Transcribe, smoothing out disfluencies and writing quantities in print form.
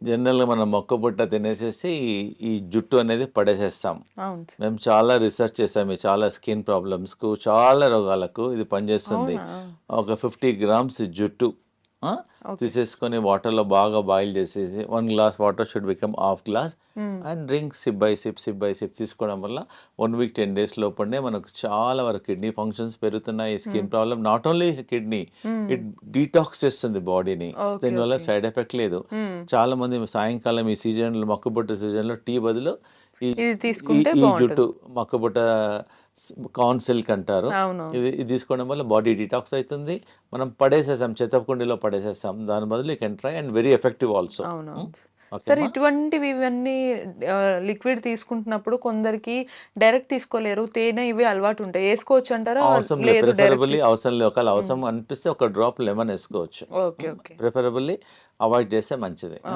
జనరల్‌గా మనం మొక్కబుట్ట తినేసేసి ఈ జుట్టు అనేది పడేసేస్తాం. అవును సార్. మేము చాలా రిసర్చ్ చేసాం. ఈ చాలా స్కిన్ ప్రాబ్లమ్స్‌కు, చాలా రోగాలకు ఇది పనిచేస్తుంది. అవునా? ఒక 50 గ్రామ్స్ జుట్టు ఆ! ఓకే. తీసేసుకొని వాటర్‌లో బాగా బాయిల్ చేసేసి 1 glass water should become half glass hmm. And drink sip by sip, sip by sip తీసుకోవడం వల్ల 1 వీక్ 10 డేస్ లోపలనే మనకు చాలా వరకు కిడ్నీ ఫంక్షన్స్ పెరుగుతున్నాయి. హ్మ్. Skin problem not only kidney, హ్మ్. ఇట్ డీటాక్స్ చేస్తుంది బాడీని. ఓకే. దీనివల్ల ఓకే. సైడ్ ఎఫెక్ట్ లేదు. హ్మ్. చాలామంది సాయంకాలం ఈ సీజన్‌లో మొక్కబుట్ట సీజన్‌లో టీ బదులు ఈ ఇది ఈ తీసుకుంటే ఈ జుట్టు బావుంటది. మొక్కబుట్ట కార్న్ సిల్క్ అంటారు. అవునవును. ఇది తీసుకోవడం వల్ల బాడీ డిటాక్స్ అయితుంది. మనం పడేసేసాం, చెత్త కుండీలో పడేసేసాం. దాని బదులు you can try and very effective also. అవునవును. సరే ఓకేమ్మా. ఇటువంటివి ఇవన్నీ లిక్విడ్ తీసుకుంటున్నప్పుడు కొందరికి డైరెక్ట్ తీసుకోలేరు. తేనె ఇవి అలవాటుంటాయి. ఏసుకోవచ్చంటారా? అవసరం లేదు. లేదు డైరెక్ట్ ప్రిఫరబుల్లీ అవసరం లేదు. ఒకవేళ హ్మ్. అవసరం అనిపిస్తే ఒక డ్రాప్ లెమన్ ఏసుకోవచ్చు. ఓకే. ఓకే. ప్రిఫరబుల్లీ అవాయిడ్ చేస్తే మంచిది. ఓకే.